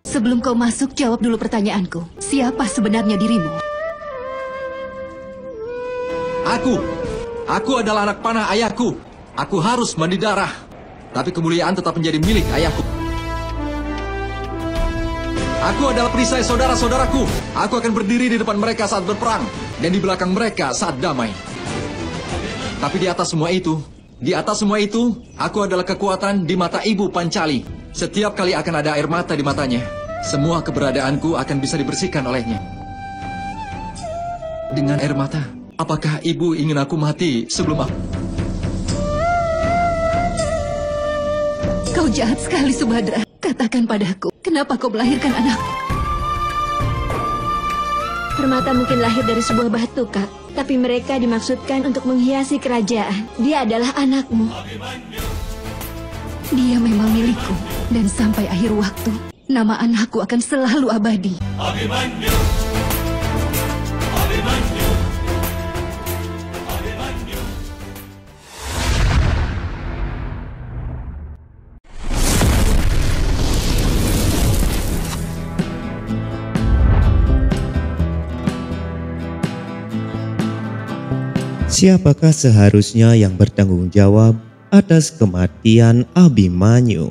Sebelum kau masuk, jawab dulu pertanyaanku. Siapa sebenarnya dirimu? Aku adalah anak panah ayahku. Aku harus mandi darah. Tapi kemuliaan tetap menjadi milik ayahku. Aku adalah perisai saudara-saudaraku. Aku akan berdiri di depan mereka saat berperang. Dan di belakang mereka saat damai. Tapi di atas semua itu, aku adalah kekuatan di mata Ibu Pancali. Setiap kali akan ada air mata di matanya. Semua keberadaanku akan bisa dibersihkan olehnya. Dengan air mata, apakah Ibu ingin aku mati sebelum aku? Kau jahat sekali, Subhadra. Katakan padaku, kenapa kau melahirkan anakku? Permata mungkin lahir dari sebuah batu, Kak. Tapi mereka dimaksudkan untuk menghiasi kerajaan. Dia adalah anakmu. Dia memang milikku. Dan sampai akhir waktu, nama anakku akan selalu abadi. Abimanyu. Abimanyu. Abimanyu. Siapakah seharusnya yang bertanggung jawab atas kematian Abimanyu?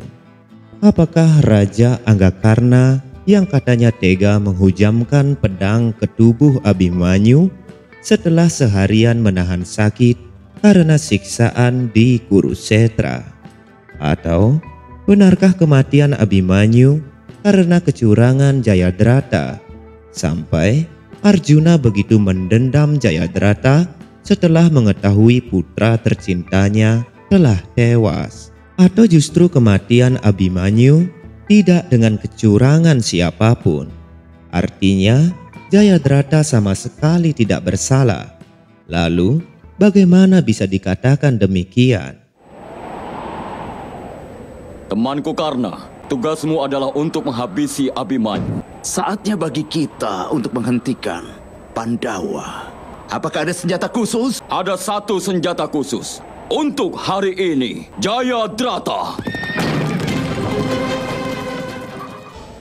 Apakah Raja Anggakarna yang katanya tega menghujamkan pedang ke tubuh Abimanyu setelah seharian menahan sakit karena siksaan di Kurusetra? Atau benarkah kematian Abimanyu karena kecurangan Jayadrata sampai Arjuna begitu mendendam Jayadrata setelah mengetahui putra tercintanya telah tewas? Atau justru kematian Abimanyu tidak dengan kecurangan siapapun? Artinya Jayadrata sama sekali tidak bersalah. Lalu bagaimana bisa dikatakan demikian? Temanku Karna, tugasmu adalah untuk menghabisi Abimanyu. Saatnya bagi kita untuk menghentikan Pandawa. Apakah ada senjata khusus? Ada satu senjata khusus. Untuk hari ini, Jayadrata.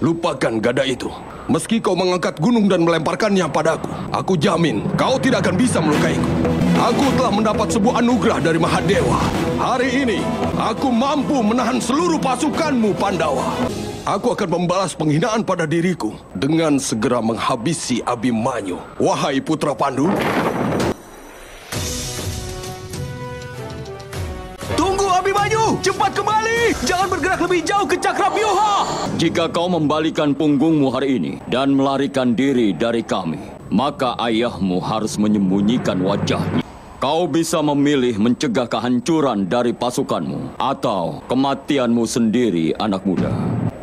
Lupakan gada itu. Meski kau mengangkat gunung dan melemparkannya padaku, aku jamin kau tidak akan bisa melukaiku. Aku telah mendapat sebuah anugerah dari Mahadewa. Hari ini, aku mampu menahan seluruh pasukanmu Pandawa. Aku akan membalas penghinaan pada diriku dengan segera menghabisi Abimanyu. Wahai putra Pandu. Tunggu Abimanyu, cepat kembali. Jangan bergerak lebih jauh ke Cakrabyuha. Jika kau membalikan punggungmu hari ini dan melarikan diri dari kami, maka ayahmu harus menyembunyikan wajahnya. Kau bisa memilih mencegah kehancuran dari pasukanmu atau kematianmu sendiri, anak muda.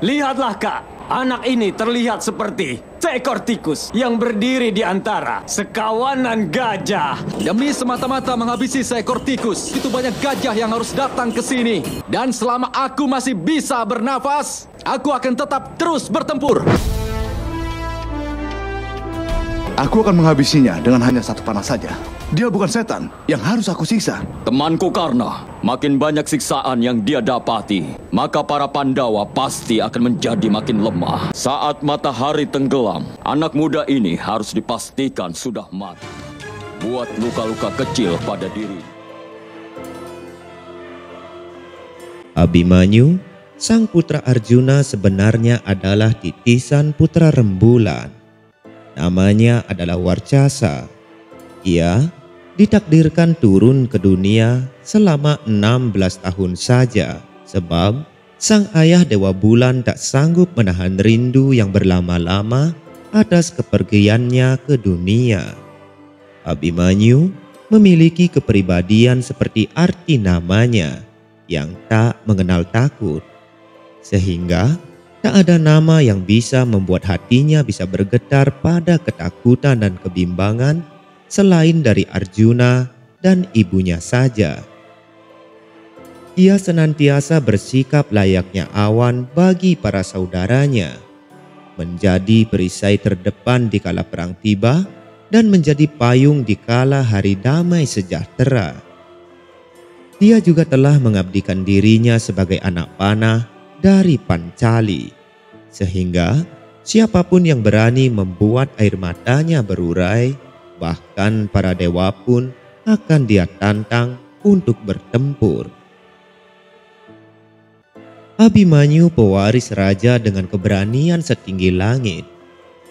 Lihatlah, Kak. Anak ini terlihat seperti seekor tikus yang berdiri di antara sekawanan gajah. Demi semata-mata menghabisi seekor tikus, itu banyak gajah yang harus datang ke sini. Dan selama aku masih bisa bernafas, aku akan tetap terus bertempur. Aku akan menghabisinya dengan hanya satu panah saja. Dia bukan setan yang harus aku siksa. Temanku Karna, makin banyak siksaan yang dia dapati, maka para Pandawa pasti akan menjadi makin lemah. Saat matahari tenggelam, anak muda ini harus dipastikan sudah mati. Buat luka-luka kecil pada diri. Abimanyu, sang putra Arjuna, sebenarnya adalah titisan putra rembulan. Namanya adalah Warcasa. Ia ditakdirkan turun ke dunia selama 16 tahun saja, sebab sang ayah Dewa Bulan tak sanggup menahan rindu yang berlama-lama atas kepergiannya ke dunia. Abimanyu memiliki kepribadian seperti arti namanya, yang tak mengenal takut, sehingga tak ada nama yang bisa membuat hatinya bisa bergetar pada ketakutan dan kebimbangan selain dari Arjuna dan ibunya saja. Ia senantiasa bersikap layaknya awan bagi para saudaranya, menjadi perisai terdepan di kala perang tiba dan menjadi payung di kala hari damai sejahtera. dia juga telah mengabdikan dirinya sebagai anak panah dari Pancali, sehingga siapapun yang berani membuat air matanya berurai, bahkan para dewa pun akan dia tantang untuk bertempur. Abimanyu, pewaris raja dengan keberanian setinggi langit,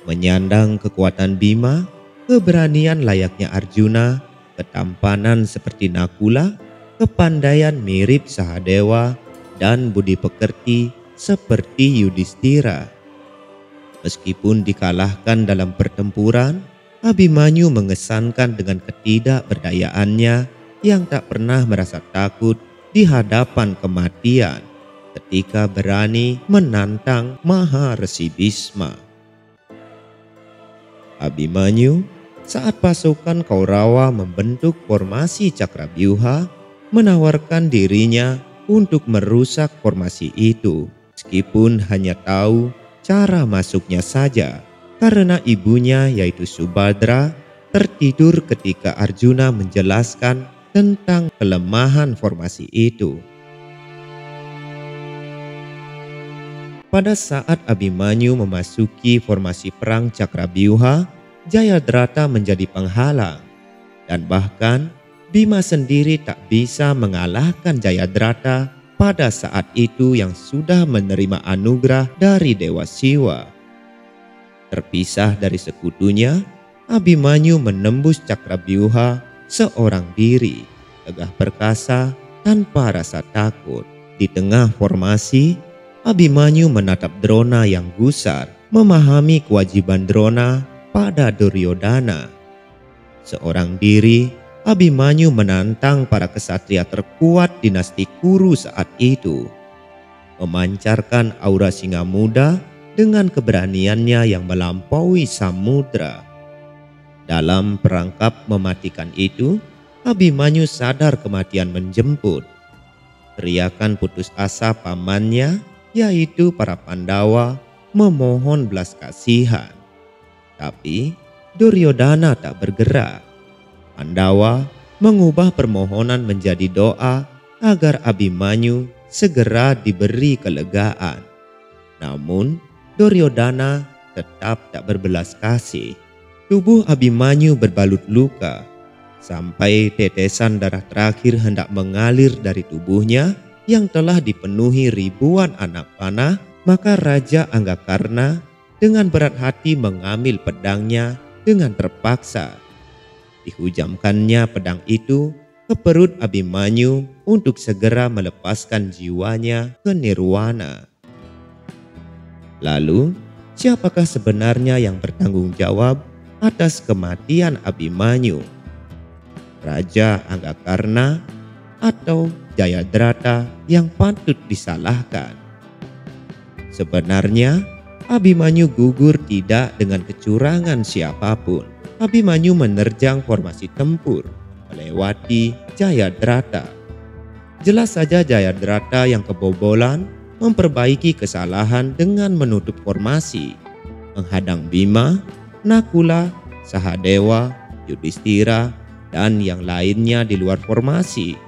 menyandang kekuatan Bima, keberanian layaknya Arjuna, ketampanan seperti Nakula, kepandaian mirip Sahadewa, dan budi pekerti seperti Yudhistira. Meskipun dikalahkan dalam pertempuran, Abimanyu mengesankan dengan ketidakberdayaannya yang tak pernah merasa takut di hadapan kematian ketika berani menantang Maharesi Bhisma. Abimanyu, saat pasukan Kaurawa membentuk formasi Cakrabyuha, menawarkan dirinya untuk merusak formasi itu, meskipun hanya tahu cara masuknya saja, karena ibunya yaitu Subhadra tertidur ketika Arjuna menjelaskan tentang kelemahan formasi itu. Pada saat Abimanyu memasuki formasi perang Cakrabyuha, Jayadrata menjadi penghalang, dan bahkan Bima sendiri tak bisa mengalahkan Jayadrata pada saat itu yang sudah menerima anugerah dari Dewa Siwa. Terpisah dari sekutunya, Abimanyu menembus Cakrabyuha seorang diri, tegah perkasa tanpa rasa takut. Di tengah formasi, Abimanyu menatap Drona yang gusar, memahami kewajiban Drona pada Duryodhana. Seorang diri, Abimanyu menantang para kesatria terkuat dinasti Kuru saat itu, memancarkan aura singa muda dengan keberaniannya yang melampaui samudra. Dalam perangkap mematikan itu, Abimanyu sadar kematian menjemput. Teriakan putus asa pamannya, yaitu para Pandawa, memohon belas kasihan. Tapi Duryodhana tak bergerak. Pandawa mengubah permohonan menjadi doa agar Abimanyu segera diberi kelegaan. Namun Duryodhana tetap tak berbelas kasih. Tubuh Abimanyu berbalut luka, sampai tetesan darah terakhir hendak mengalir dari tubuhnya yang telah dipenuhi ribuan anak panah. Maka Raja Anggakarna dengan berat hati mengambil pedangnya dengan terpaksa. Dihujamkannya pedang itu ke perut Abimanyu untuk segera melepaskan jiwanya ke nirwana. Lalu, siapakah sebenarnya yang bertanggung jawab atas kematian Abimanyu? Raja Anggakarna atau Jayadrata yang patut disalahkan? Sebenarnya, Abimanyu gugur tidak dengan kecurangan siapapun. Abimanyu menerjang formasi tempur, melewati Jayadrata. Jelas saja Jayadrata yang kebobolan memperbaiki kesalahan dengan menutup formasi, menghadang Bima, Nakula, Sahadewa, Yudhistira, dan yang lainnya di luar formasi.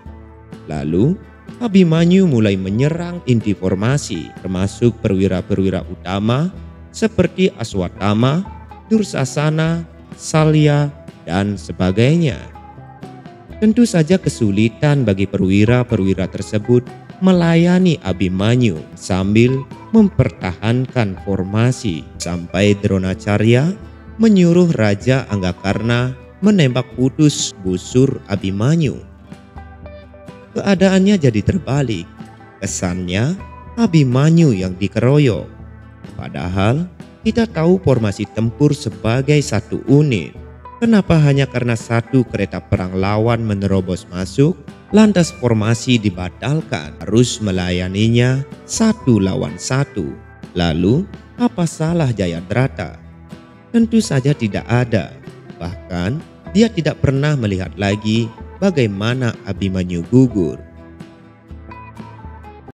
Lalu Abimanyu mulai menyerang inti formasi, termasuk perwira-perwira utama seperti Aswatthama, Dursasana, Salya, dan sebagainya. Tentu saja kesulitan bagi perwira-perwira tersebut melayani Abimanyu sambil mempertahankan formasi, sampai Dronacharya menyuruh Raja Anggakarna menembak putus busur Abimanyu. Keadaannya jadi terbalik. Kesannya Abimanyu yang dikeroyok. Padahal kita tahu formasi tempur sebagai satu unit. Kenapa hanya karena satu kereta perang lawan menerobos masuk, lantas formasi dibatalkan, harus melayaninya satu lawan satu? Lalu apa salah Jayadrata? Tentu saja tidak ada. Bahkan dia tidak pernah melihat lagi bagaimana Abimanyu gugur.